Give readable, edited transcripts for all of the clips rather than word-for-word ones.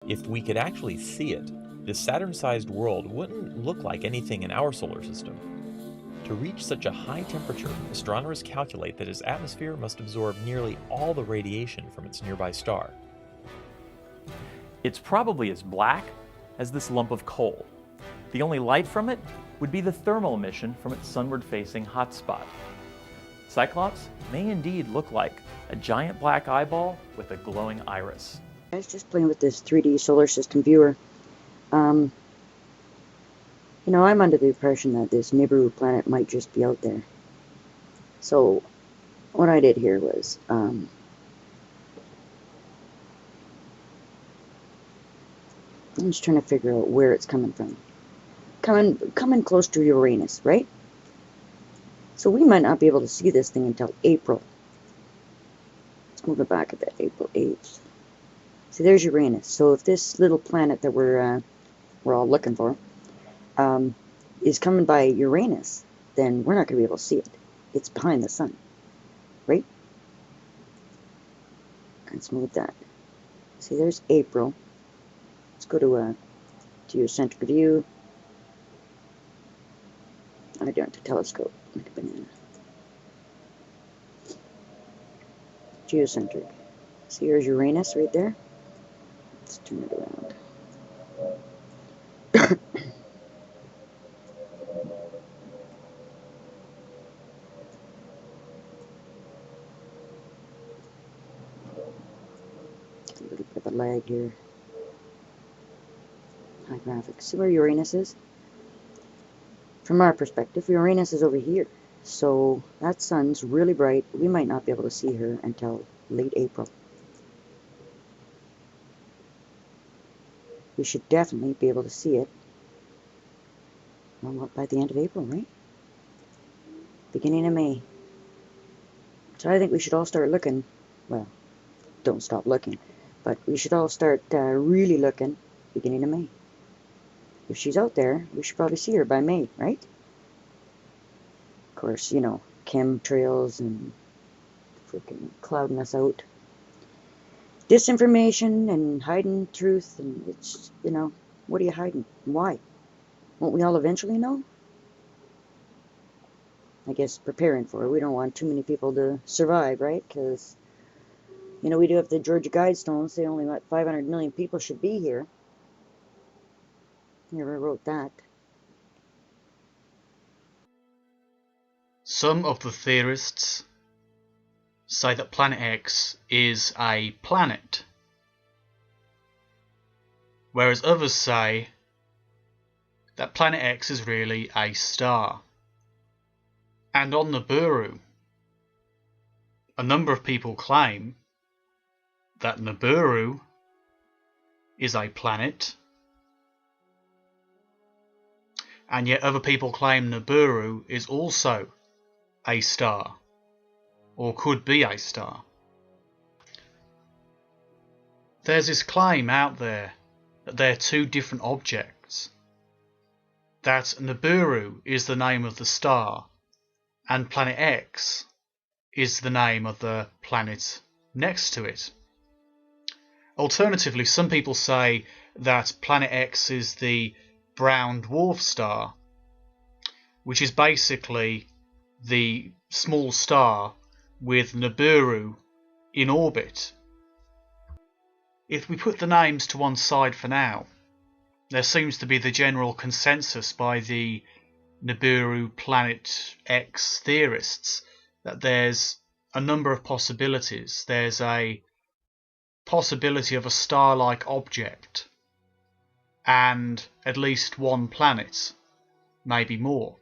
If we could actually see it, this Saturn-sized world wouldn't look like anything in our solar system. To reach such a high temperature, astronomers calculate that its atmosphere must absorb nearly all the radiation from its nearby star. It's probably as black as this lump of coal. The only light from it would be the thermal emission from its sunward-facing hotspot. Cyclops may indeed look like a giant black eyeball with a glowing iris. I was just playing with this 3D solar system viewer. I'm under the impression that this Niburu planet might just be out there. So, what I did here was, I'm just trying to figure out where it's coming from. Coming close to Uranus, right? So we might not be able to see this thing until April. Let's move it back a bit, April 8th. See, there's Uranus. So if this little planet that we're all looking for is coming by Uranus, then we're not going to be able to see it. It's behind the sun, right? Let's move that. See, there's April. Let's go to a geocentric view. I don't to telescope, like a banana. Geocentric. See, here's Uranus right there. Let's turn it around. A little bit of a lag here. High graphics. See where Uranus is? From our perspective, Uranus is over here. So that sun's really bright. We might not be able to see her until late April. We should definitely be able to see it by the end of April, right? Beginning of May. So I think we should all start looking. Well, don't stop looking. But we should all start really looking beginning of May. If she's out there, we should probably see her by May, right? Of course, chemtrails and freaking clouding us out. Disinformation and hiding truth, and it's, what are you hiding? Why? Won't we all eventually know? I guess preparing for it. We don't want too many people to survive, right? Because, we do have the Georgia Guidestones say only, 500 million people should be here. Never wrote that. Some of the theorists say that Planet X is a planet, whereas others say that Planet X is really a star. And on Niburu, a number of people claim that Niburu is a planet, and yet other people claim Niburu is also a star, or could be a star. There's this claim out there that they're two different objects, that Niburu is the name of the star, and Planet X is the name of the planet next to it. Alternatively, some people say that Planet X is the brown dwarf star, which is basically the small star with Niburu in orbit. If we put the names to one side for now, there seems to be the general consensus by the Niburu Planet X theorists that there's a number of possibilities. There's a possibility of a star-like object and at least one planet, maybe more.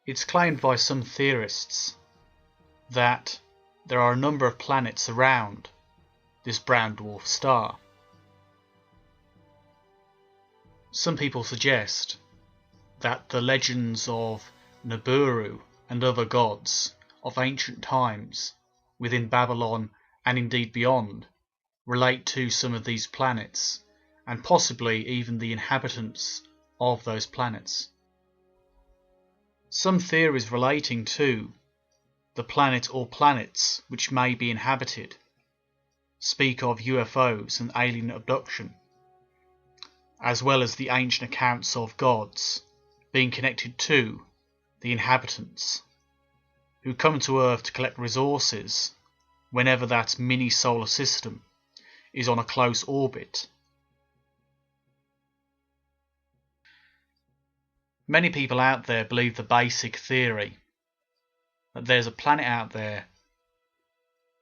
It's claimed by some theorists that there are a number of planets around this brown dwarf star. Some people suggest that the legends of Niburu and other gods of ancient times within Babylon and indeed beyond relate to some of these planets, and possibly even the inhabitants of those planets. Some theories relating to the planet or planets which may be inhabited speak of UFOs and alien abduction, as well as the ancient accounts of gods being connected to the inhabitants who come to Earth to collect resources whenever that mini solar system is on a close orbit. Many people out there believe the basic theory that there's a planet out there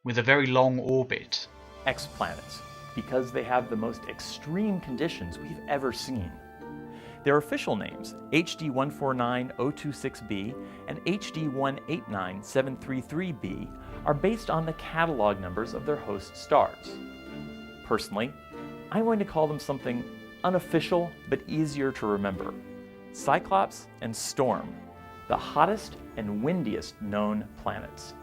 with a very long orbit. Exoplanets, because they have the most extreme conditions we've ever seen. Their official names, HD 149026b and HD 189733b, are based on the catalog numbers of their host stars. Personally, I'm going to call them something unofficial but easier to remember: Cyclops and Storm, the hottest and windiest known planets.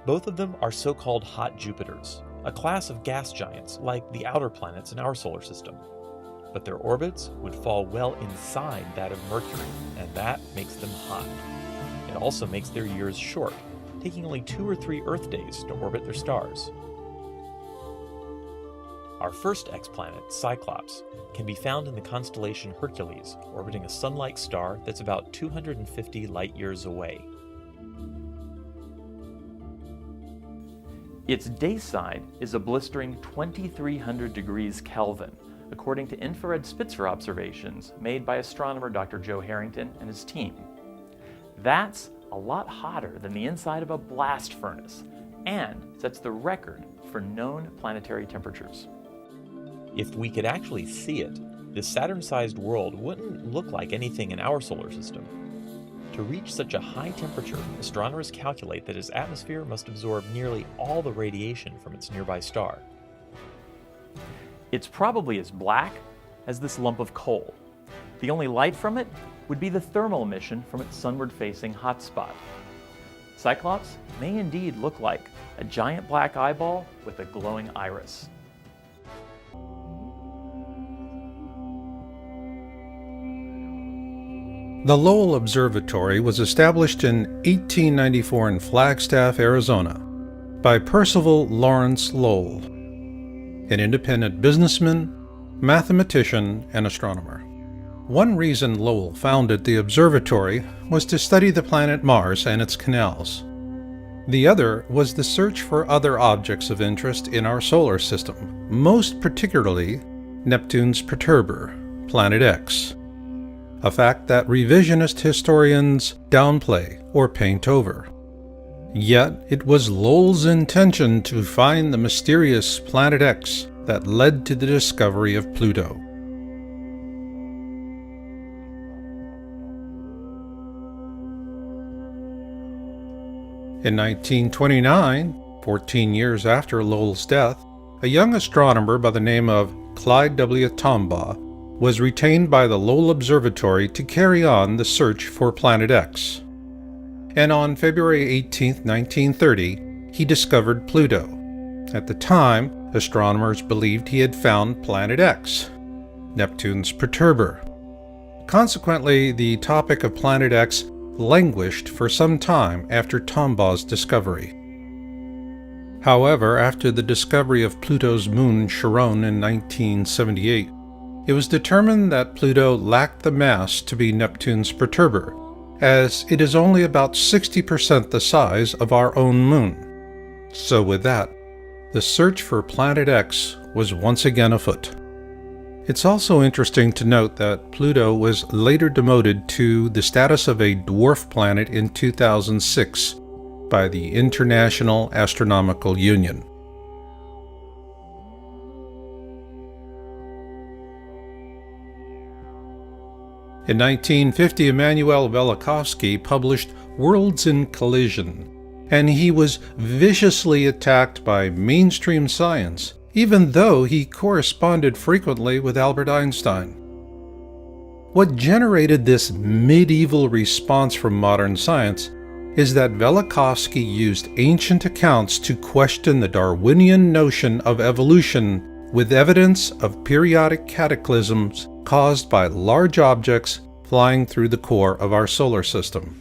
Both of them are so-called hot Jupiters, a class of gas giants like the outer planets in our solar system. But their orbits would fall well inside that of Mercury, and that makes them hot. It also makes their years short, taking only 2 or 3 Earth days to orbit their stars. Our first exoplanet, Cyclops, can be found in the constellation Hercules, orbiting a sun-like star that's about 250 light-years away. Its day side is a blistering 2300 degrees Kelvin, according to infrared Spitzer observations made by astronomer Dr. Joe Harrington and his team. That's a lot hotter than the inside of a blast furnace, and sets the record for known planetary temperatures. If we could actually see it, this Saturn-sized world wouldn't look like anything in our solar system. To reach such a high temperature, astronomers calculate that its atmosphere must absorb nearly all the radiation from its nearby star. It's probably as black as this lump of coal. The only light from it would be the thermal emission from its sunward-facing hotspot. Cyclops may indeed look like a giant black eyeball with a glowing iris. The Lowell Observatory was established in 1894 in Flagstaff, Arizona, by Percival Lawrence Lowell, an independent businessman, mathematician, and astronomer. One reason Lowell founded the observatory was to study the planet Mars and its canals. The other was the search for other objects of interest in our solar system, most particularly Neptune's perturber, Planet X, a fact that revisionist historians downplay or paint over. Yet it was Lowell's intention to find the mysterious Planet X that led to the discovery of Pluto. In 1929, 14 years after Lowell's death, a young astronomer by the name of Clyde W. Tombaugh was retained by the Lowell Observatory to carry on the search for Planet X. And on February 18, 1930, he discovered Pluto. At the time, astronomers believed he had found Planet X, Neptune's perturber. Consequently, the topic of Planet X languished for some time after Tombaugh's discovery. However, after the discovery of Pluto's moon Charon in 1978, it was determined that Pluto lacked the mass to be Neptune's perturber, as it is only about 60% the size of our own moon. So with that, the search for Planet X was once again afoot. It's also interesting to note that Pluto was later demoted to the status of a dwarf planet in 2006 by the International Astronomical Union. In 1950, Emanuel Velikovsky published Worlds in Collision, and he was viciously attacked by mainstream science, even though he corresponded frequently with Albert Einstein. What generated this medieval response from modern science is that Velikovsky used ancient accounts to question the Darwinian notion of evolution with evidence of periodic cataclysms caused by large objects flying through the core of our solar system.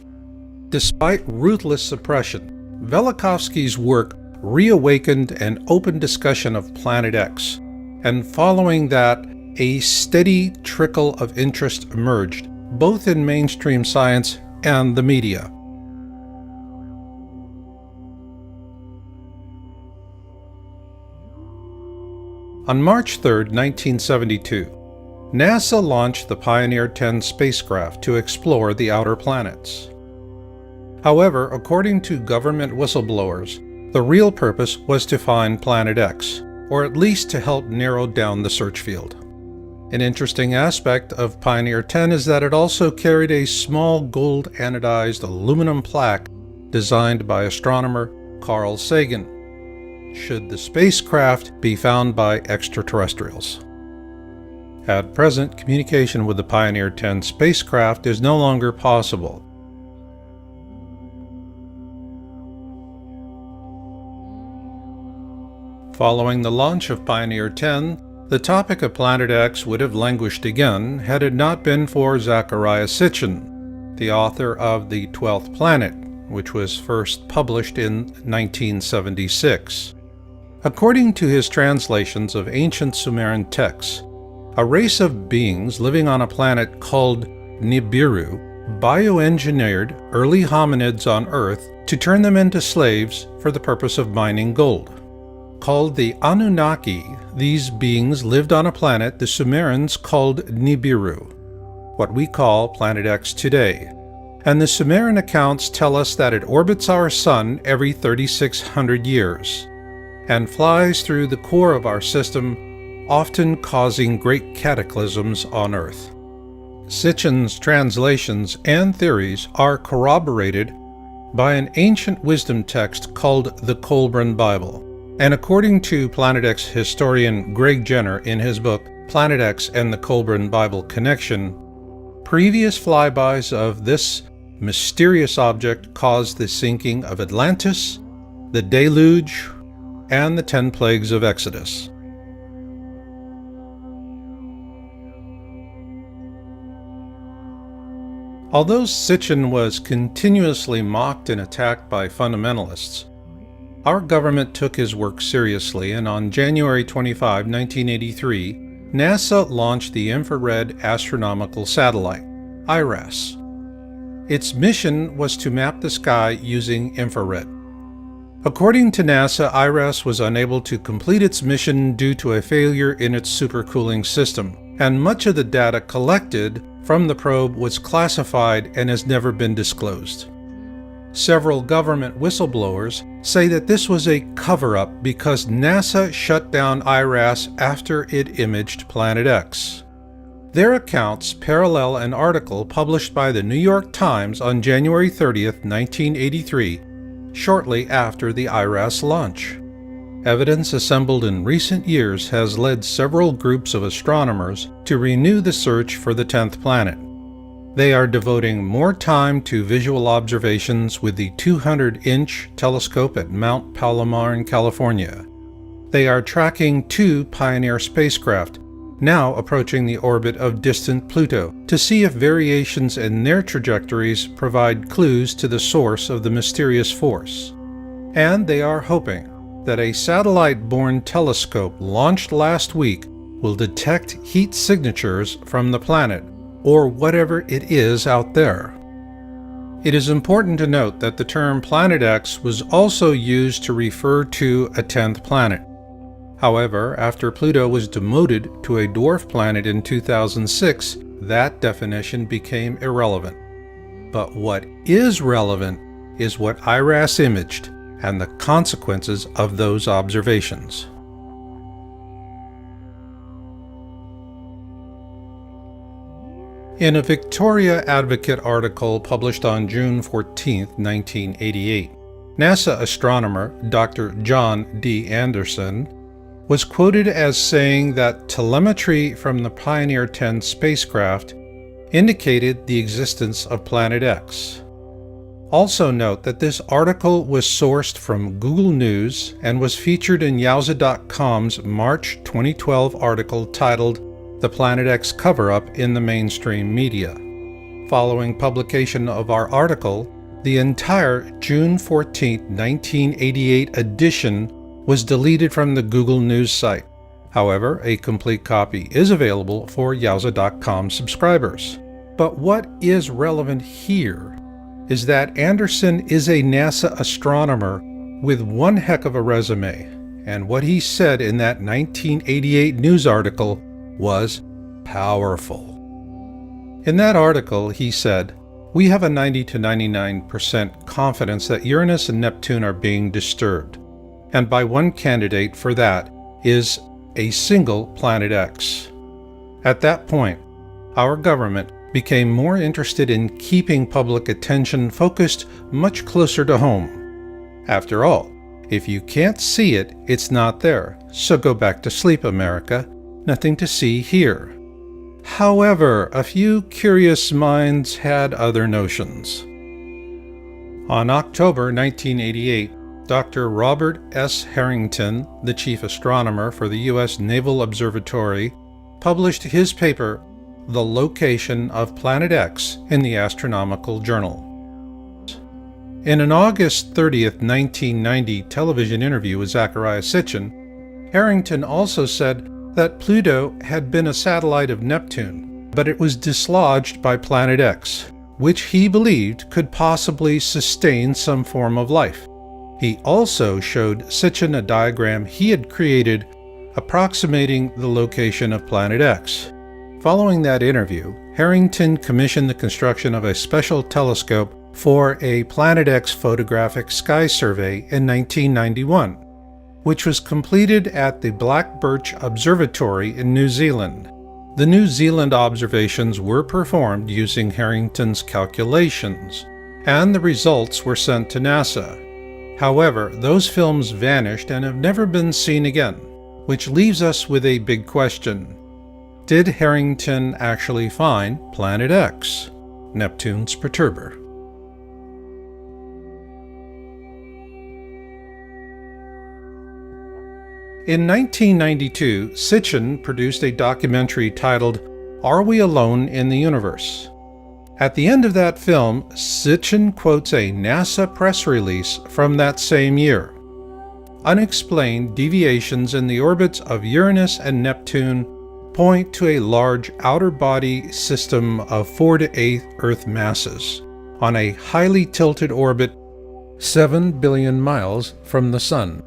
Despite ruthless suppression, Velikovsky's work reawakened an open discussion of Planet X, and following that, a steady trickle of interest emerged, both in mainstream science and the media. On March 3, 1972, NASA launched the Pioneer 10 spacecraft to explore the outer planets. However, according to government whistleblowers, the real purpose was to find Planet X, or at least to help narrow down the search field. An interesting aspect of Pioneer 10 is that it also carried a small gold anodized aluminum plaque designed by astronomer Carl Sagan, should the spacecraft be found by extraterrestrials. At present, communication with the Pioneer 10 spacecraft is no longer possible. Following the launch of Pioneer 10, the topic of Planet X would have languished again had it not been for Zecharia Sitchin, the author of The 12th Planet, which was first published in 1976. According to his translations of ancient Sumerian texts, a race of beings living on a planet called Niburu bioengineered early hominids on Earth to turn them into slaves for the purpose of mining gold. Called the Anunnaki, these beings lived on a planet the Sumerians called Niburu, what we call Planet X today, and the Sumerian accounts tell us that it orbits our Sun every 3,600 years, and flies through the core of our system, often causing great cataclysms on Earth. Sitchin's translations and theories are corroborated by an ancient wisdom text called the Colburn Bible. And according to Planet X historian Greg Jenner in his book Planet X and the Colburn Bible Connection, previous flybys of this mysterious object caused the sinking of Atlantis, the deluge, and the 10 plagues of Exodus. Although Sitchin was continuously mocked and attacked by fundamentalists, our government took his work seriously, and on January 25, 1983, NASA launched the Infrared Astronomical Satellite, IRAS. Its mission was to map the sky using infrared. According to NASA, IRAS was unable to complete its mission due to a failure in its supercooling system, and much of the data collected from the probe was classified and has never been disclosed. Several government whistleblowers say that this was a cover-up because NASA shut down IRAS after it imaged Planet X. Their accounts parallel an article published by the New York Times on January 30, 1983, shortly after the IRAS launch. Evidence assembled in recent years has led several groups of astronomers to renew the search for the 10th planet. They are devoting more time to visual observations with the 200-inch telescope at Mount Palomar in California. They are tracking 2 Pioneer spacecraft, now approaching the orbit of distant Pluto, to see if variations in their trajectories provide clues to the source of the mysterious force. And they are hoping that a satellite-borne telescope launched last week will detect heat signatures from the planet, or whatever it is out there. It is important to note that the term Planet X was also used to refer to a 10th planet. However, after Pluto was demoted to a dwarf planet in 2006, that definition became irrelevant. But what is relevant is what IRAS imaged and the consequences of those observations. In a Victoria Advocate article published on June 14, 1988, NASA astronomer Dr. John D. Anderson was quoted as saying that telemetry from the Pioneer 10 spacecraft indicated the existence of Planet X. Also note that this article was sourced from Google News and was featured in Yowza.com's March 2012 article titled "The Planet X Cover-Up in the Mainstream Media." Following publication of our article, the entire June 14, 1988 edition was deleted from the Google News site. However, a complete copy is available for Yowza.com subscribers. But what is relevant here is that Anderson is a NASA astronomer with one heck of a resume, and what he said in that 1988 news article was powerful. In that article, he said, "We have a 90 to 99% confidence that Uranus and Neptune are being disturbed, and by one candidate for that is a single planet X." At that point, our government became more interested in keeping public attention focused much closer to home. After all, if you can't see it, it's not there, so go back to sleep, America. Nothing to see here. However, a few curious minds had other notions. On October 1988, Dr. Robert S. Harrington, the chief astronomer for the U.S. Naval Observatory, published his paper, The Location of Planet X, in the Astronomical Journal. In an August 30, 1990 television interview with Zecharia Sitchin, Harrington also said that Pluto had been a satellite of Neptune, but it was dislodged by Planet X, which he believed could possibly sustain some form of life. He also showed Sitchin a diagram he had created approximating the location of Planet X. Following that interview, Harrington commissioned the construction of a special telescope for a Planet X photographic sky survey in 1991, which was completed at the Black Birch Observatory in New Zealand. The New Zealand observations were performed using Harrington's calculations, and the results were sent to NASA. However, those films vanished and have never been seen again, which leaves us with a big question. Did Harrington actually find Planet X, Neptune's perturber? In 1992, Sitchin produced a documentary titled, Are We Alone in the Universe? At the end of that film, Sitchin quotes a NASA press release from that same year. Unexplained deviations in the orbits of Uranus and Neptune point to a large outer body system of 4 to 8 Earth masses on a highly tilted orbit 7 billion miles from the Sun.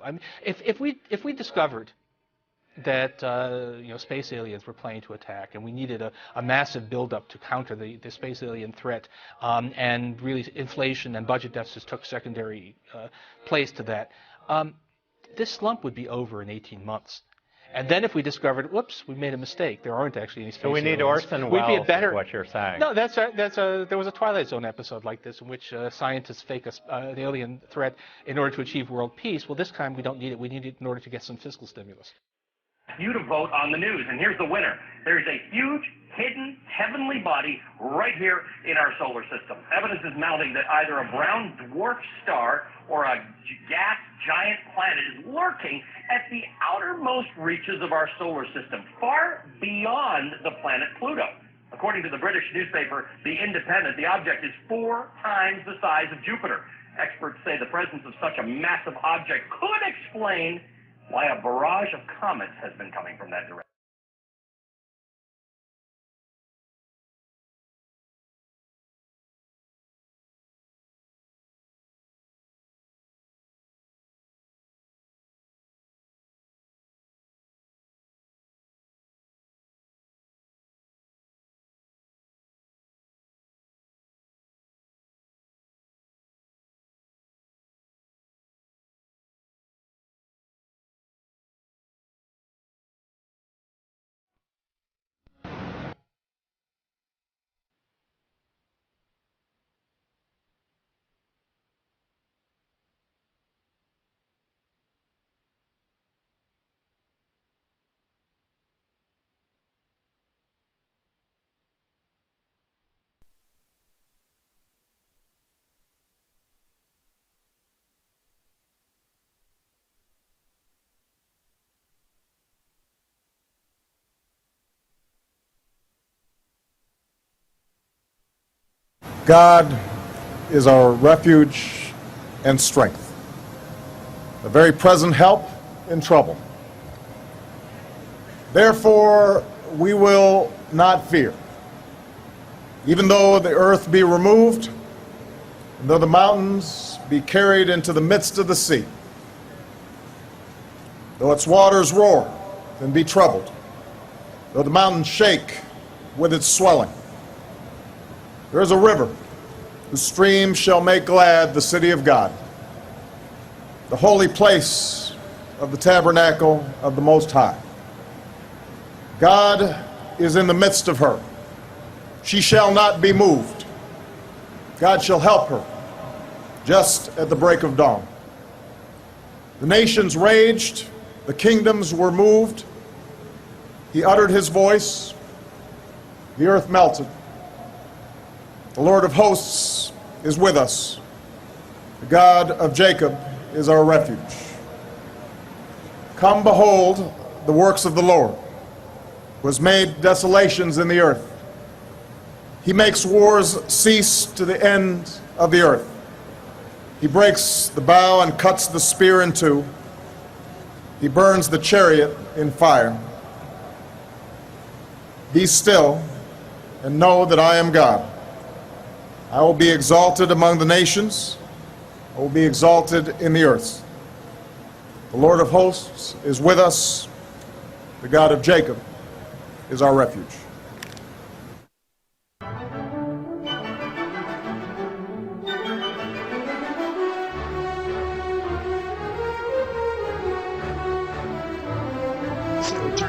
I mean, if we discovered that space aliens were planning to attack, and we needed a massive buildup to counter the space alien threat, and really inflation and budget deficits took secondary place to that, this slump would be over in 18 months. And then if we discovered, whoops, we made a mistake, there aren't actually any space aliens. So we need Orson Welles, is what you're saying. No, there was a Twilight Zone episode like this in which scientists fake an alien threat in order to achieve world peace. Well, this time we don't need it. We need it in order to get some fiscal stimulus. You to vote on the news, and here's the winner. There's a huge, hidden, heavenly body right here in our solar system. Evidence is mounting that either a brown dwarf star or a gas giant planet is lurking at the outermost reaches of our solar system, far beyond the planet Pluto. According to the British newspaper The Independent, the object is 4 times the size of Jupiter. Experts say the presence of such a massive object could explain why a barrage of comets has been coming from that direction. God is our refuge and strength, a very present help in trouble. Therefore, we will not fear, even though the earth be removed, and though the mountains be carried into the midst of the sea, though its waters roar and be troubled, though the mountains shake with its swelling. There is a river whose stream shall make glad the city of God, the holy place of the tabernacle of the Most High. God is in the midst of her. She shall not be moved. God shall help her just at the break of dawn. The nations raged, the kingdoms were moved. He uttered his voice, the earth melted. The Lord of hosts is with us. The God of Jacob is our refuge. Come behold the works of the Lord, who has made desolations in the earth. He makes wars cease to the end of the earth. He breaks the bow and cuts the spear in two. He burns the chariot in fire. Be still and know that I am God. I will be exalted among the nations. I will be exalted in the earth. The Lord of hosts is with us. The God of Jacob is our refuge.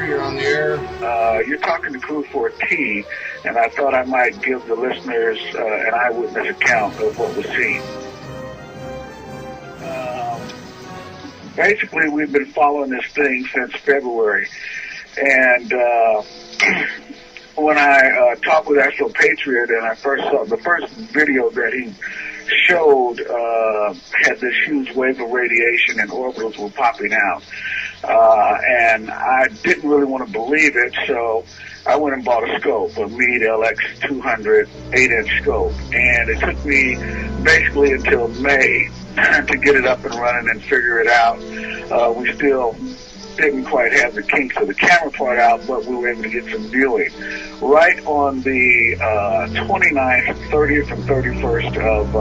You're on the air. You're talking to Crew 4T, and I thought I might give the listeners an eyewitness account of what was seen. Basically, we've been following this thing since February, and when I talked with Astro Patriot and I first saw the first video that he showed had this huge wave of radiation and orbitals were popping out. And I didn't really want to believe it, so I went and bought a scope, a Meade LX200 8-inch scope. And it took me basically until May to get it up and running and figure it out. We still didn't quite have the kinks of the camera part out, but we were able to get some viewing. Right on the 29th, 30th, and 31st of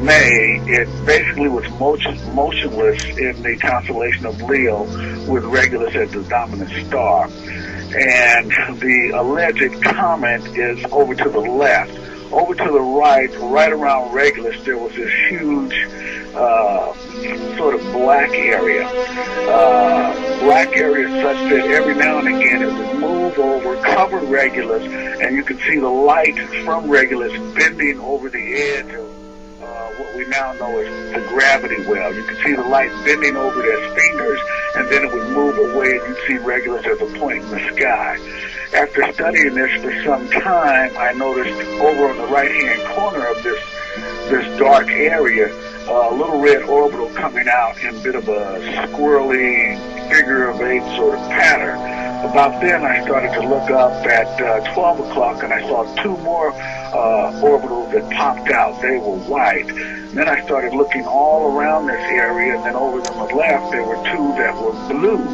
May, it basically was motionless in the constellation of Leo with Regulus as the dominant star. And the alleged comet is over to the left. Over to the right, right around Regulus, there was this huge sort of black area. Black area such that every now and again it would move over, cover Regulus, and you could see the light from Regulus bending over the edge of what we now know as the gravity well. You could see the light bending over their fingers, and then it would move away, and you'd see Regulus as a point in the sky. After studying this for some time, I noticed over on the right-hand corner of this dark area, a little red orbital coming out in a bit of a squirrely figure-of-8 sort of pattern. About then, I started to look up at 12 o'clock, and I saw two more orbitals that popped out. They were white. Then I started looking all around this area, and then over to the left, there were two that were blue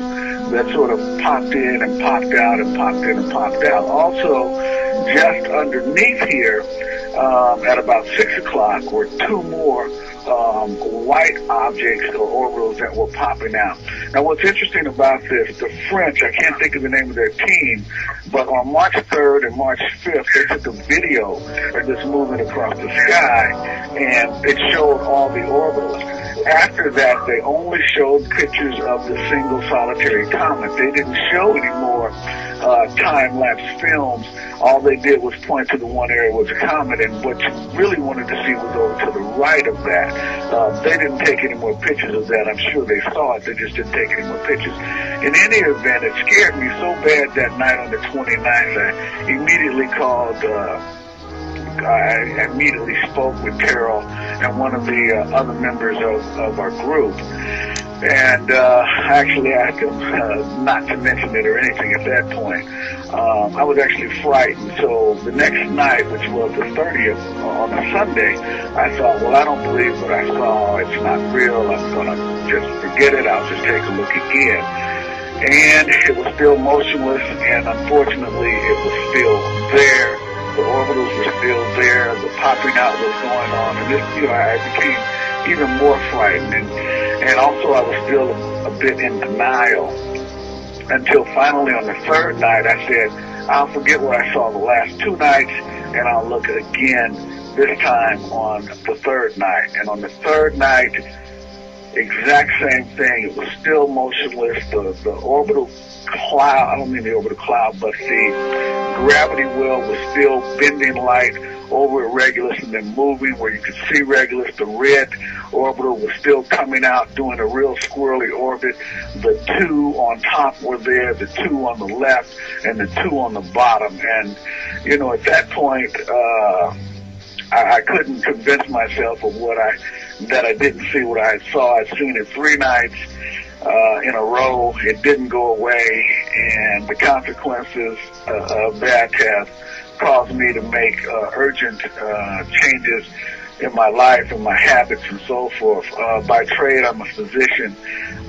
that sort of popped in and popped out and popped in and popped out. Also, just underneath here, at about 6 o'clock, were two more white objects or orbitals that were popping out. Now, what's interesting about this, the French, I can't think of the name of their team, but on March 3rd and March 5th, they took a video of this movement across the sky, and it showed all the orbitals. After that, they only showed pictures of the single solitary comet. They didn't show any more time-lapse films. All they did was point to the one area was a comet, and what you really wanted to see was over to the right of that. They didn't take any more pictures of that. I'm sure they saw it. They just didn't take any more pictures. In any event, it scared me so bad that night on the 29th, I immediately called I immediately spoke with Carol and one of the other members of our group. And actually, I had to, not to mention it or anything at that point. I was actually frightened. So the next night, which was the 30th, on a Sunday, I thought, well, I don't believe what I saw. It's not real. I'm going to just forget it. I'll just take a look again. And it was still motionless, and unfortunately, it was still there. The orbitals were still there. The popping out was going on. And this, I became even more frightened. And also, I was still a bit in denial until finally on the third night, I said, I'll forget what I saw the last 2 nights, and I'll look again this time on the third night. And on the third night, exact same thing. It was still motionless. The orbital cloud, I don't mean the orbital cloud, but the gravity well was still bending light over at Regulus and then moving where you could see Regulus. The red orbital was still coming out, doing a real squirrely orbit. The 2 on top were there, the 2 on the left, and the 2 on the bottom. And, at that point, I couldn't convince myself of that I didn't see what I saw. I'd seen it 3 nights in a row. It didn't go away, and the consequences of that have caused me to make urgent changes in my life and my habits and so forth. By trade, I'm a physician /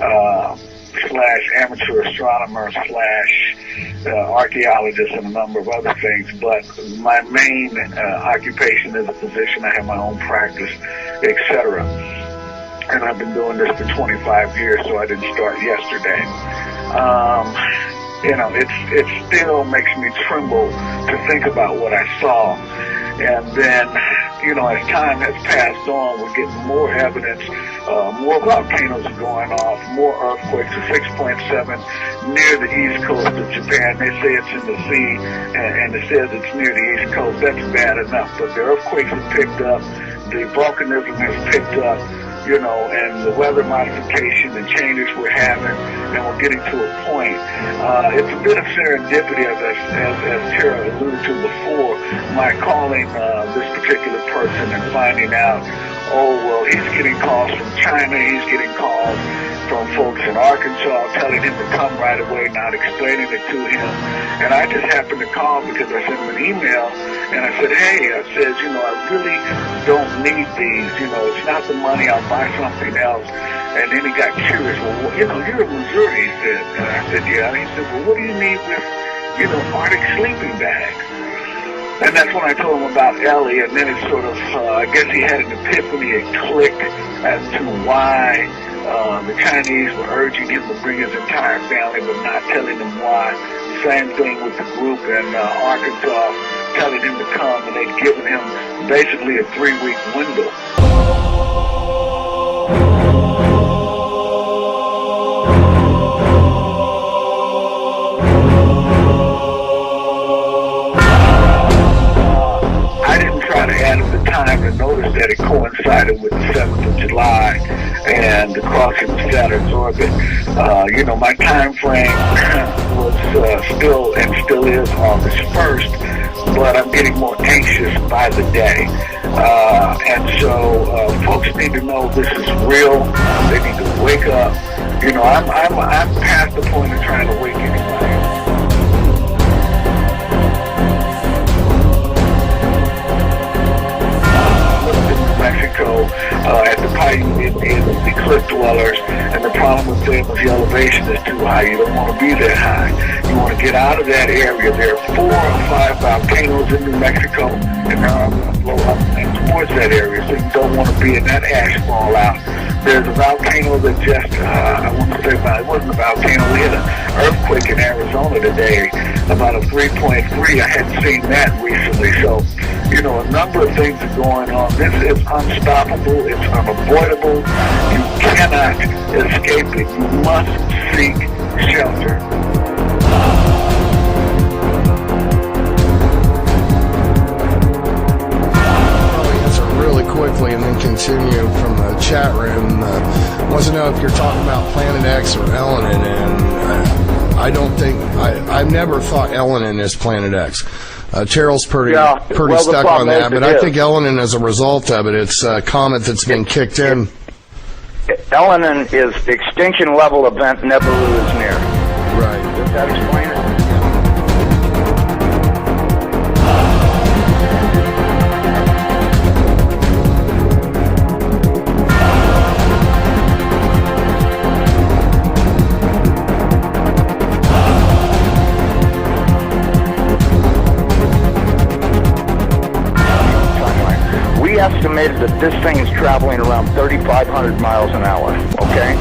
amateur astronomer / archaeologist and a number of other things, but my main occupation is a physician. I have my own practice, etc. And I've been doing this for 25 years, so I didn't start yesterday. It still makes me tremble to think about what I saw. And then, as time has passed on, we're getting more evidence. More volcanoes are going off, more earthquakes. A 6.7 near the east coast of Japan. They say it's in the sea, and it says it's near the east coast. That's bad enough. But the earthquakes have picked up, the volcanism has picked up, and the weather modification and changes we're having, and we're getting to a point. It's a bit of serendipity, as Tara alluded to before, my calling this particular person and finding out, he's getting calls from China, he's getting calls from folks in Arkansas telling him to come right away, not explaining it to him. And I just happened to call because I sent him an email, and I said, hey, I really don't need these. It's not the money, I'll buy something else. And then he got curious, well, you're in Missouri, he said. And I said, yeah. And he said, well, what do you need with, Arctic sleeping bags? And that's when I told him about Ellie, and then it sort of, I guess he had an epiphany, it clicked as to why the Chinese were urging him to bring his entire family, but not telling him why. Same thing with the group in Arkansas, telling him to come, and they'd given him basically a 3-week window. Time to notice that it coincided with the 7th of July and the crossing of Saturn's orbit. My time frame was still is August 1st, but I'm getting more anxious by the day. And so folks need to know this is real. They need to wake up. I'm past the point of trying to wake anybody up. Mexico at the Paiute Indians, the cliff dwellers, and the problem with them is the elevation is too high. You don't want to be that high. You want to get out of that area. There are 4 or 5 volcanoes in New Mexico, and now I'm going to blow up towards that area, so you don't want to be in that ash fallout. There's a volcano that just, I want to say, it wasn't a volcano. We had an earthquake in Arizona today, about a 3.3. I hadn't seen that recently, so a number of things are going on. This is unstoppable. It's unavoidable. You cannot escape it. You must seek shelter. Probably answer really quickly and then continue from the chat room. Wants to know if you're talking about Planet X or Elenin, and I don't think I've never thought Elenin is Planet X. Terrell's pretty stuck on that, but I think Elenin is a result of it. It's a comet that's been kicked in Elenin is extinction level event, Niburu is near. Right. Does that explain it? We estimated that this thing is traveling around 3,500 miles an hour, okay?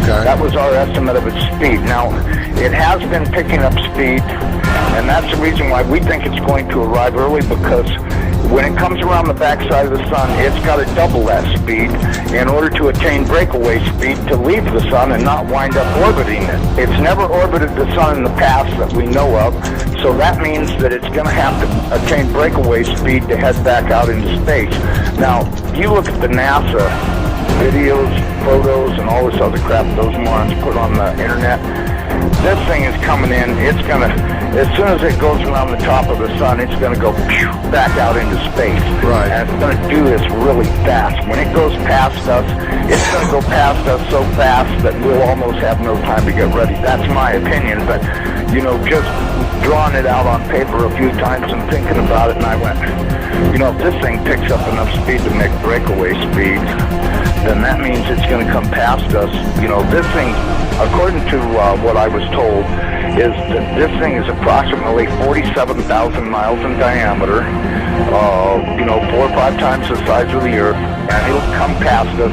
Okay. That was our estimate of its speed. Now, it has been picking up speed, and that's the reason why we think it's going to arrive early, because when it comes around the backside of the sun, it's got to double that speed in order to attain breakaway speed to leave the sun and not wind up orbiting it. It's never orbited the sun in the past that we know of, so that means that it's going to have to attain breakaway speed to head back out into space. Now, you look at the NASA videos, photos, and all this other crap those morons put on the internet. This thing is coming in. It's going to, as soon as it goes around the top of the sun, it's going to go back out into space. Right. And it's going to do this really fast. When it goes past us, it's going to go past us so fast that we'll almost have no time to get ready. That's my opinion, but, you know, just drawing it out on paper a few times and thinking about it, and I went, you know, if this thing picks up enough speed to make breakaway speed, then that means it's going to come past us. You know, this thing, according to what I was told, is that this thing is approximately 47,000 miles in diameter, you know, 4 or 5 times the size of the Earth, and it'll come past us,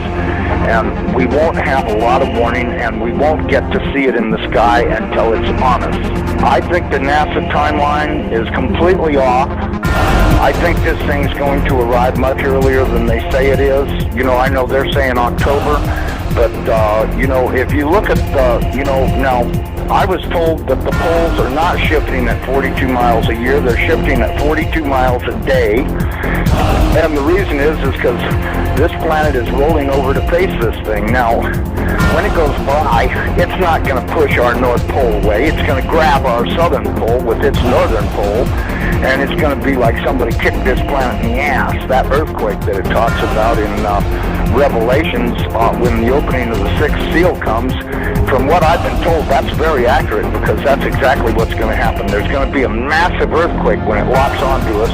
and we won't have a lot of warning, and we won't get to see it in the sky until it's on us. I think the NASA timeline is completely off. I think this thing's going to arrive much earlier than they say it is. You know, I know they're saying October, but, you know, if you look at the, you know, now, I was told that the poles are not shifting at 42 miles a year. They're shifting at 42 miles a day. And the reason is because this planet is rolling over to face this thing. Now, when it goes by, it's not going to push our North Pole away. It's going to grab our southern pole with its northern pole, and it's going to be like somebody kicked this planet in the ass. That earthquake that it talks about in Revelations, when the opening of the sixth seal comes, from what I've been told, that's very accurate, because that's exactly what's going to happen. There's going to be a massive earthquake when it locks onto us.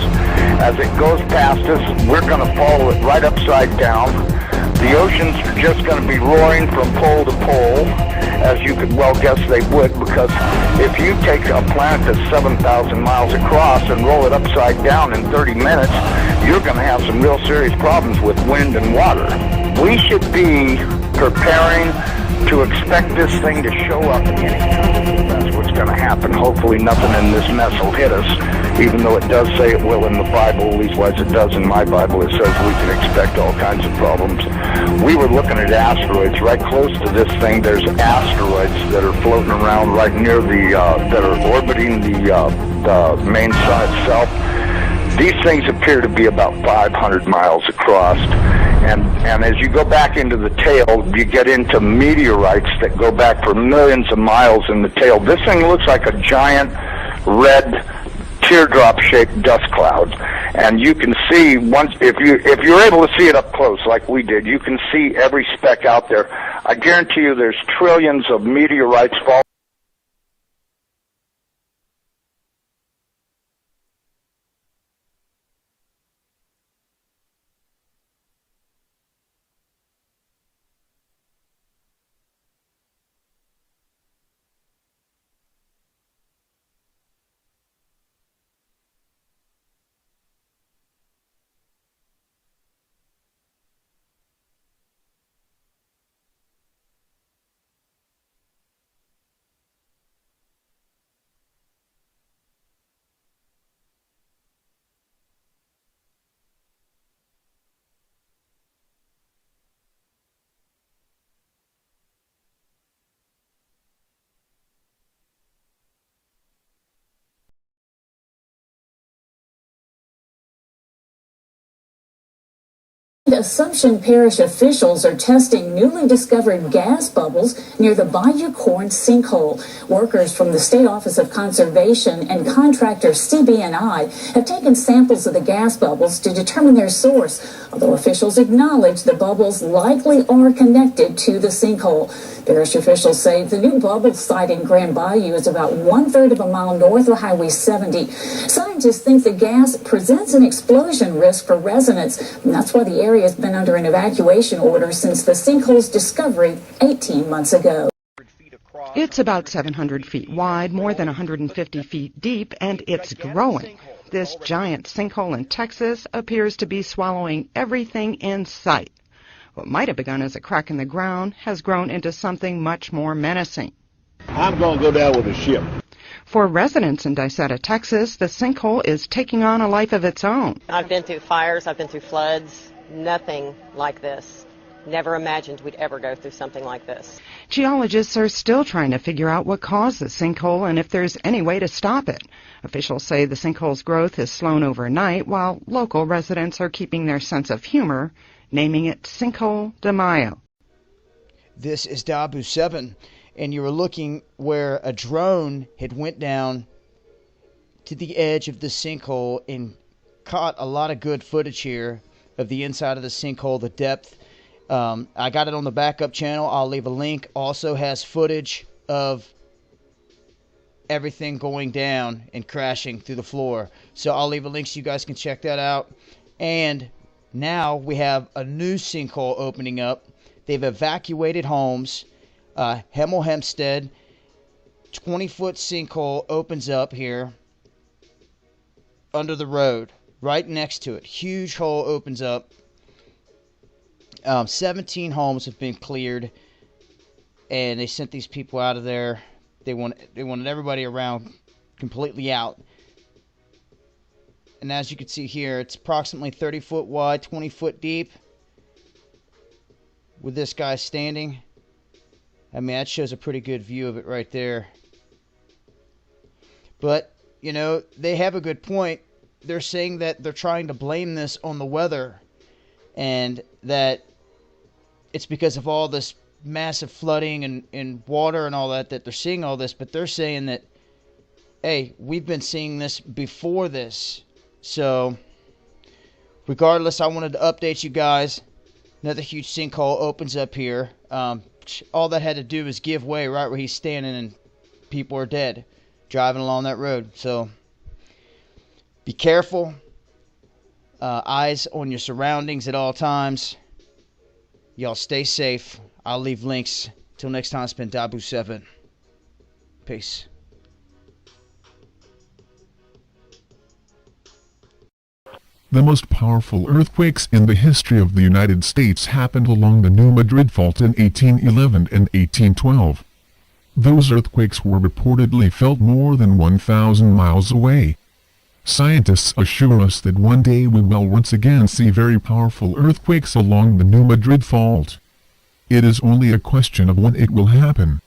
As it goes past us, we're going to follow it right upside down. The oceans are just going to be roaring from pole to pole, as you could well guess they would, because if you take a planet that's 7,000 miles across and roll it upside down in 30 minutes, you're going to have some real serious problems with wind and water. We should be preparing to expect this thing to show up any time. That's what's going to happen. Hopefully nothing in this mess will hit us, even though it does say it will in the Bible. Leastwise it does in my Bible. It says we can expect all kinds of problems. We were looking at asteroids right close to this thing. There's asteroids that are floating around right near the, that are orbiting the main sun itself. These things appear to be about 500 miles across. And as you go back into the tail, you get into meteorites that go back for millions of miles in the tail. This thing looks like a giant red teardrop-shaped dust cloud. And you can see, once if you're able to see it up close like we did, you can see every speck out there. I guarantee you there's trillions of meteorites falling. Assumption Parish officials are testing newly discovered gas bubbles near the Bayou Corn sinkhole. Workers from the State Office of Conservation and contractor CB&I have taken samples of the gas bubbles to determine their source, although officials acknowledge the bubbles likely are connected to the sinkhole. Parish officials say the new bubble site in Grand Bayou is about 1/3 of a mile north of Highway 70. Scientists think the gas presents an explosion risk for residents, and that's why the area has been under an evacuation order since the sinkhole's discovery 18 months ago. It's about 700 feet wide, more than 150 feet deep, and it's growing. This giant sinkhole in Texas appears to be swallowing everything in sight. What might have begun as a crack in the ground has grown into something much more menacing. I'm going to go down with a ship. For residents in Dicetta, Texas, the sinkhole is taking on a life of its own. I've been through fires, I've been through floods, nothing like this. Never imagined we'd ever go through something like this. Geologists are still trying to figure out what caused the sinkhole and if there's any way to stop it. Officials say the sinkhole's growth has slowed overnight, while local residents are keeping their sense of humor, naming it Sinkhole de Mayo. This is Dabu 7, and you were looking where a drone had went down to the edge of the sinkhole and caught a lot of good footage here of the inside of the sinkhole, the depth. I got it on the backup channel. I'll leave a link. Also has footage of everything going down and crashing through the floor. So I'll leave a link so you guys can check that out. And now we have a new sinkhole opening up. They've evacuated homes. Hemel Hempstead, 20-foot sinkhole opens up here under the road, right next to it. Huge hole opens up. 17 homes have been cleared, and they sent these people out of there. They wanted everybody around completely out. And as you can see here, it's approximately 30 foot wide, 20 foot deep. With this guy standing, I mean, that shows a pretty good view of it right there. But, you know, they have a good point. They're saying that they're trying to blame this on the weather, and that it's because of all this massive flooding and water and all that they're seeing all this. But they're saying that, hey, we've been seeing this before this. So, regardless, I wanted to update you guys. Another huge sinkhole opens up here. All that had to do was give way right where he's standing, and people are dead driving along that road. So, be careful. Eyes on your surroundings at all times. Y'all stay safe. I'll leave links. Till next time, it's been Dabu 7. Peace. The most powerful earthquakes in the history of the United States happened along the New Madrid Fault in 1811 and 1812. Those earthquakes were reportedly felt more than 1,000 miles away. Scientists assure us that one day we will once again see very powerful earthquakes along the New Madrid Fault. It is only a question of when it will happen.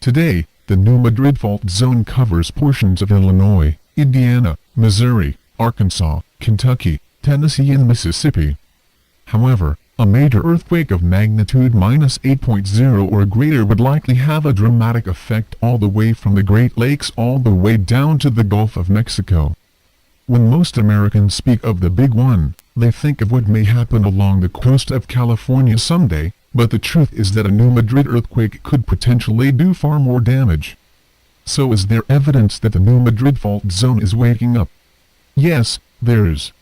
Today, the New Madrid Fault zone covers portions of Illinois, Indiana, Missouri, Arkansas, Kentucky, Tennessee and Mississippi. However, a major earthquake of magnitude -8.0 or greater would likely have a dramatic effect all the way from the Great Lakes all the way down to the Gulf of Mexico. When most Americans speak of the big one, they think of what may happen along the coast of California someday, but the truth is that a New Madrid earthquake could potentially do far more damage. So is there evidence that the New Madrid Fault zone is waking up? Yes, there is.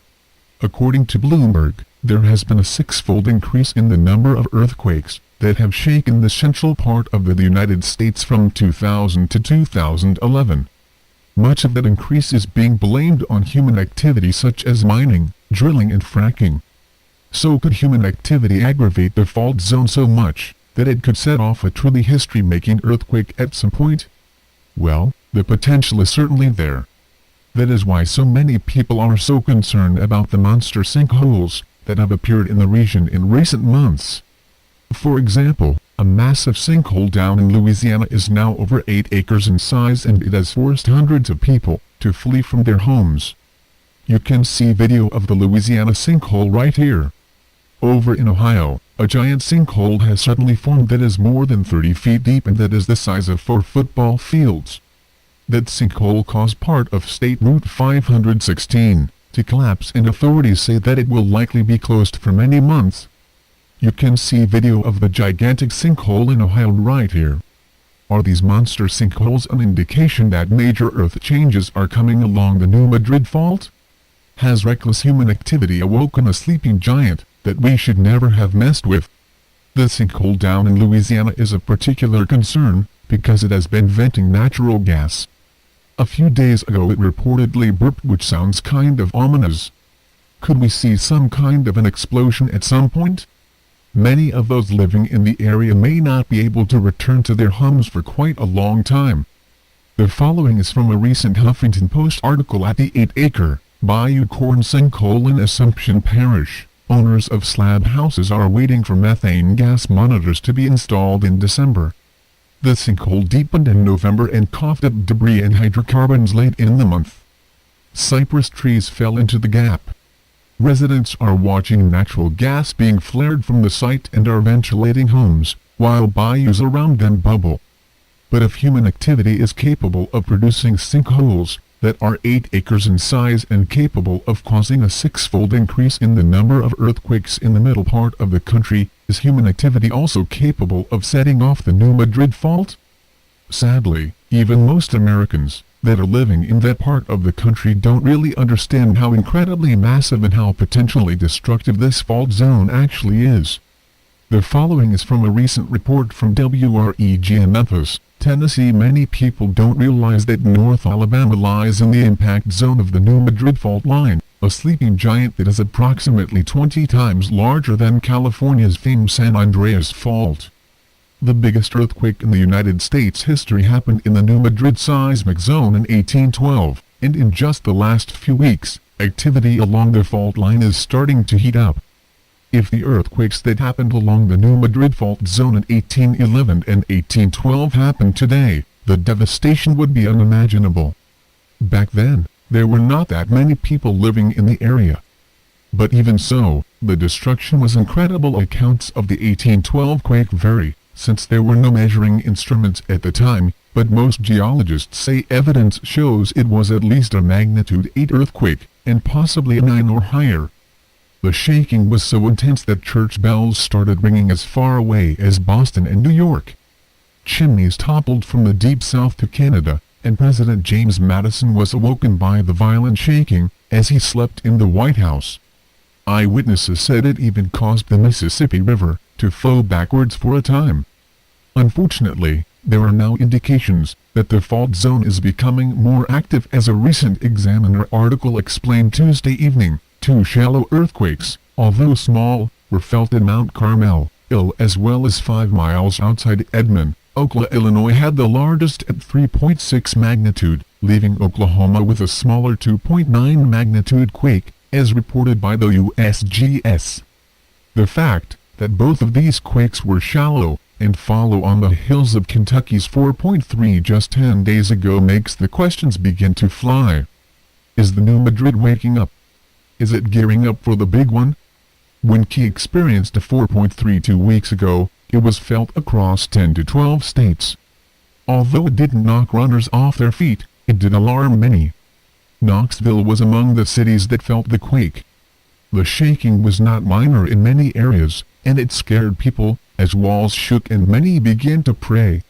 According to Bloomberg, there has been a six-fold increase in the number of earthquakes that have shaken the central part of the United States from 2000 to 2011. Much of that increase is being blamed on human activity such as mining, drilling and fracking. So could human activity aggravate the fault zone so much that it could set off a truly history-making earthquake at some point? Well, the potential is certainly there. That is why so many people are so concerned about the monster sinkholes that have appeared in the region in recent months. For example, a massive sinkhole down in Louisiana is now over 8 acres in size, and it has forced hundreds of people to flee from their homes. You can see video of the Louisiana sinkhole right here. Over in Ohio, a giant sinkhole has suddenly formed that is more than 30 feet deep and that is the size of 4 football fields. That sinkhole caused part of State Route 516 to collapse, and authorities say that it will likely be closed for many months. You can see video of the gigantic sinkhole in Ohio right here. Are these monster sinkholes an indication that major earth changes are coming along the New Madrid Fault? Has reckless human activity awoken a sleeping giant that we should never have messed with? The sinkhole down in Louisiana is of particular concern because it has been venting natural gas. A few days ago it reportedly burped, which sounds kind of ominous. Could we see some kind of an explosion at some point? Many of those living in the area may not be able to return to their homes for quite a long time. The following is from a recent Huffington Post article at the 8-acre Bayou Corn sinkhole in Assumption Parish. Owners of slab houses are waiting for methane gas monitors to be installed in December. The sinkhole deepened in November and coughed up debris and hydrocarbons late in the month. Cypress trees fell into the gap. Residents are watching natural gas being flared from the site and are ventilating homes, while bayous around them bubble. But if human activity is capable of producing sinkholes that are 8 acres in size and capable of causing a 6-fold increase in the number of earthquakes in the middle part of the country, is human activity also capable of setting off the New Madrid Fault? Sadly, even most Americans that are living in that part of the country don't really understand how incredibly massive and how potentially destructive this fault zone actually is. The following is from a recent report from WREG in Memphis, Tennessee. Many people don't realize that North Alabama lies in the impact zone of the New Madrid Fault line, a sleeping giant that is approximately 20 times larger than California's famed San Andreas Fault. The biggest earthquake in the United States history happened in the New Madrid seismic zone in 1812, and in just the last few weeks, activity along the fault line is starting to heat up. If the earthquakes that happened along the New Madrid Fault zone in 1811 and 1812 happened today, the devastation would be unimaginable. Back then, there were not that many people living in the area. But even so, the destruction was incredible. Accounts of the 1812 quake vary, since there were no measuring instruments at the time, but most geologists say evidence shows it was at least a magnitude 8 earthquake, and possibly a 9 or higher. The shaking was so intense that church bells started ringing as far away as Boston and New York. Chimneys toppled from the deep south to Canada, and President James Madison was awoken by the violent shaking as he slept in the White House. Eyewitnesses said it even caused the Mississippi River to flow backwards for a time. Unfortunately, there are now indications that the fault zone is becoming more active, as a recent Examiner article explained Tuesday evening. 2 shallow earthquakes, although small, were felt in Mount Carmel, as well as 5 miles outside Edmond, Oklahoma. Illinois had the largest at 3.6 magnitude, leaving Oklahoma with a smaller 2.9 magnitude quake, as reported by the USGS. The fact that both of these quakes were shallow and follow on the hills of Kentucky's 4.3 just 10 days ago makes the questions begin to fly. Is the New Madrid waking up? Is it gearing up for the big one? When Key experienced a 4.3 2 weeks ago, it was felt across 10 to 12 states. Although it didn't knock runners off their feet, it did alarm many. Knoxville was among the cities that felt the quake. The shaking was not minor in many areas, and it scared people, as walls shook and many began to pray.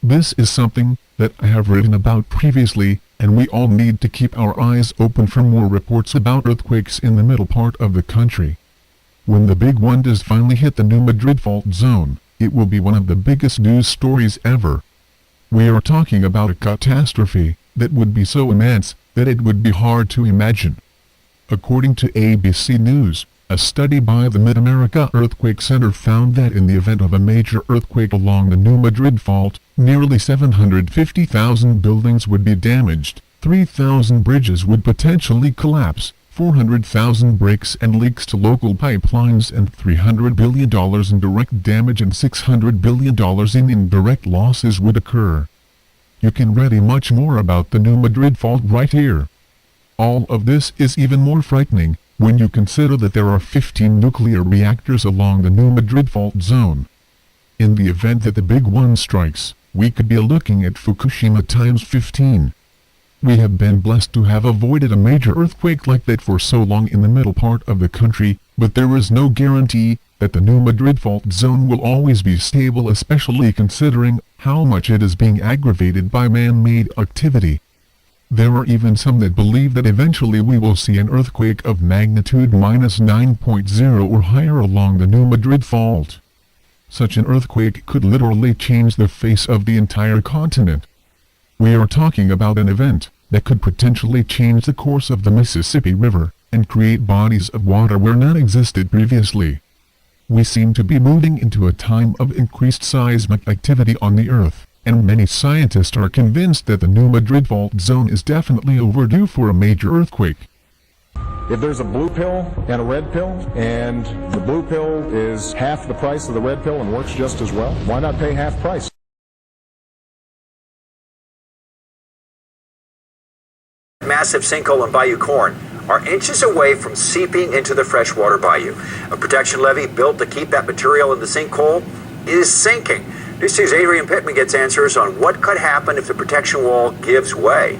This is something that I have written about previously, and we all need to keep our eyes open for more reports about earthquakes in the middle part of the country. When the big one does finally hit the New Madrid Fault zone, it will be one of the biggest news stories ever. We are talking about a catastrophe that would be so immense that it would be hard to imagine. According to ABC News, a study by the Mid-America Earthquake Center found that in the event of a major earthquake along the New Madrid Fault, nearly 750,000 buildings would be damaged, 3,000 bridges would potentially collapse, 400,000 breaks and leaks to local pipelines, and $300 billion in direct damage and $600 billion in indirect losses would occur. You can read much more about the New Madrid Fault right here. All of this is even more frightening when you consider that there are 15 nuclear reactors along the New Madrid fault zone. In the event that the big one strikes, we could be looking at Fukushima times 15. We have been blessed to have avoided a major earthquake like that for so long in the middle part of the country, but there is no guarantee that the New Madrid fault zone will always be stable, especially considering how much it is being aggravated by man-made activity. There are even some that believe that eventually we will see an earthquake of magnitude -9.0 or higher along the New Madrid fault. Such an earthquake could literally change the face of the entire continent. We are talking about an event that could potentially change the course of the Mississippi River and create bodies of water where none existed previously. We seem to be moving into a time of increased seismic activity on the Earth, and many scientists are convinced that the New Madrid fault zone is definitely overdue for a major earthquake. If there's a blue pill and a red pill, and the blue pill is half the price of the red pill and works just as well, why not pay half price? Massive sinkhole in Bayou Corn are inches away from seeping into the freshwater bayou. A protection levee built to keep that material in the sinkhole is sinking. News 2's Adrian Pittman gets answers on what could happen if the protection wall gives way.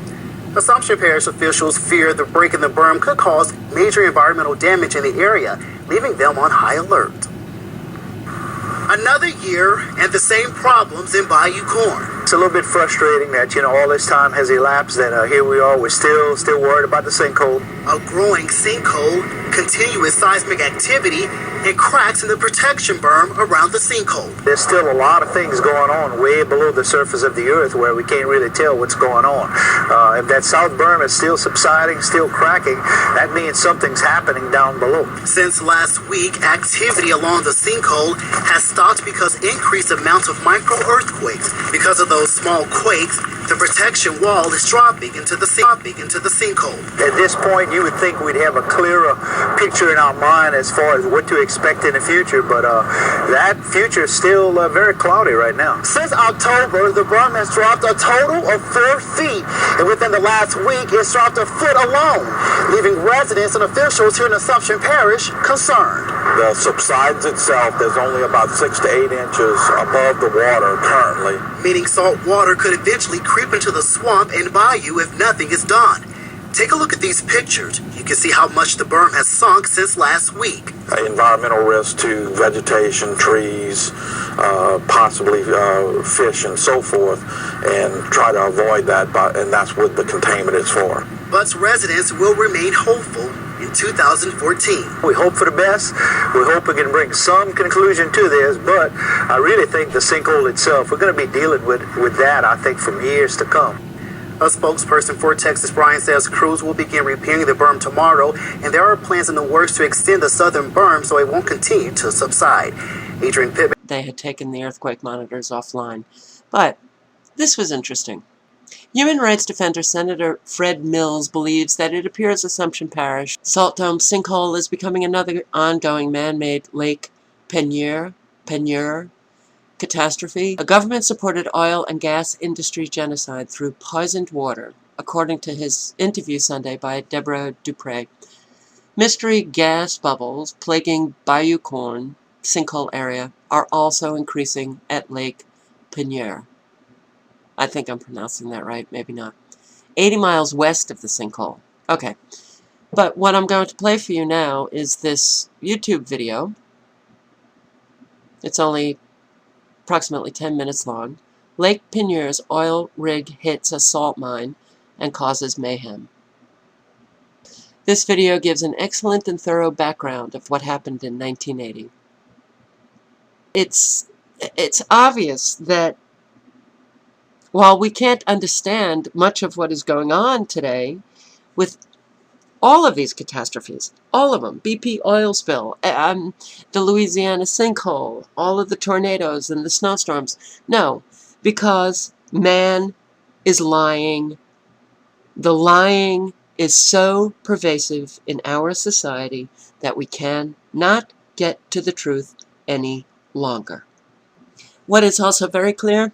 Assumption Parish officials fear the break in the berm could cause major environmental damage in the area, leaving them on high alert. Another year and the same problems in Bayou Corn. It's a little bit frustrating that, all this time has elapsed and here we are, we're still worried about the sinkhole. A growing sinkhole, continuous seismic activity, and cracks in the protection berm around the sinkhole. There's still a lot of things going on way below the surface of the earth where we can't really tell what's going on. If that south berm is still subsiding, still cracking, that means something's happening down below. Since last week, activity along the sinkhole has stopped because increased amounts of micro-earthquakes. Because of those small quakes, the protection wall is dropping into the sinkhole. At this point, you would think we'd have a clearer picture in our mind as far as what to expect in the future, but that future is still very cloudy right now. Since October, the berm has dropped a total of 4 feet, and within the last week, it's dropped a foot alone, leaving residents and officials here in Assumption Parish concerned. The subsidence itself is only about 6 to 8 inches above the water currently. Meaning salt water could eventually creep into the swamp and bayou if nothing is done. Take a look at these pictures. You can see how much the berm has sunk since last week. Environmental risk to vegetation, trees, possibly fish and so forth, and try to avoid that, and that's what the containment is for. But residents will remain hopeful in 2014. We hope for the best. We hope we can bring some conclusion to this, but I really think the sinkhole itself, we're going to be dealing with that, I think, from years to come. A spokesperson for Texas Bryan says crews will begin repairing the berm tomorrow, and there are plans in the works to extend the southern berm so it won't continue to subside. Adrian Pittman. They had taken the earthquake monitors offline. But this was interesting. Human rights defender Senator Fred Mills believes that it appears Assumption Parish Salt Dome sinkhole is becoming another ongoing man-made Lake Peigneur catastrophe, a government-supported oil and gas industry genocide through poisoned water, according to his interview Sunday by Deborah Dupre. Mystery gas bubbles plaguing Bayou Corn sinkhole area are also increasing at Lake Peigneur. I think I'm pronouncing that right, maybe not. 80 miles west of the sinkhole. Okay, but what I'm going to play for you now is this YouTube video. It's only approximately 10 minutes long. Lake Peigneur's oil rig hits a salt mine and causes mayhem. This video gives an excellent and thorough background of what happened in 1980. It's obvious that while we can't understand much of what is going on today with all of these catastrophes, all of them, BP oil spill, the Louisiana sinkhole, all of the tornadoes and the snowstorms, no, because man is lying. The lying is so pervasive in our society that we cannot get to the truth any longer. What is also very clear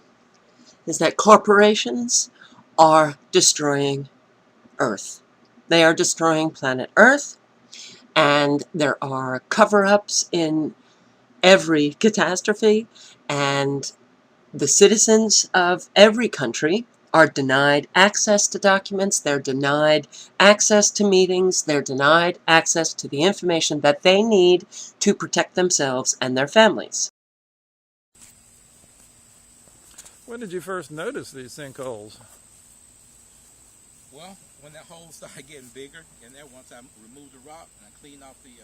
is that corporations are destroying Earth. They are destroying planet Earth, and there are cover-ups in every catastrophe, and the citizens of every country are denied access to documents, they're denied access to meetings, they're denied access to the information that they need to protect themselves and their families. When did you first notice these sinkholes? Well, when that hole started getting bigger, and then once I removed the rock and I cleaned off the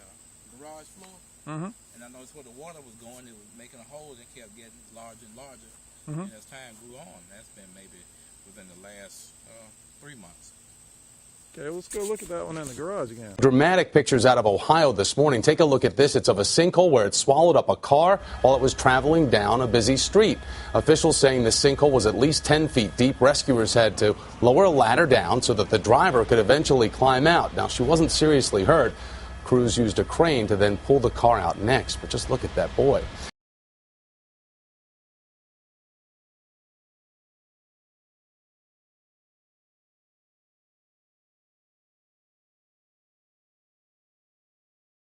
garage floor, and I noticed where the water was going, it was making a hole and kept getting larger and larger. And as time grew on, that's been maybe within the last 3 months. Okay, let's go look at that one in the garage again. Dramatic pictures out of Ohio this morning. Take a look at this. It's of a sinkhole where it swallowed up a car while it was traveling down a busy street. Officials saying the sinkhole was at least 10 feet deep. Rescuers had to lower a ladder down so that the driver could eventually climb out. Now, she wasn't seriously hurt. Crews used a crane to then pull the car out next. But just look at that boy.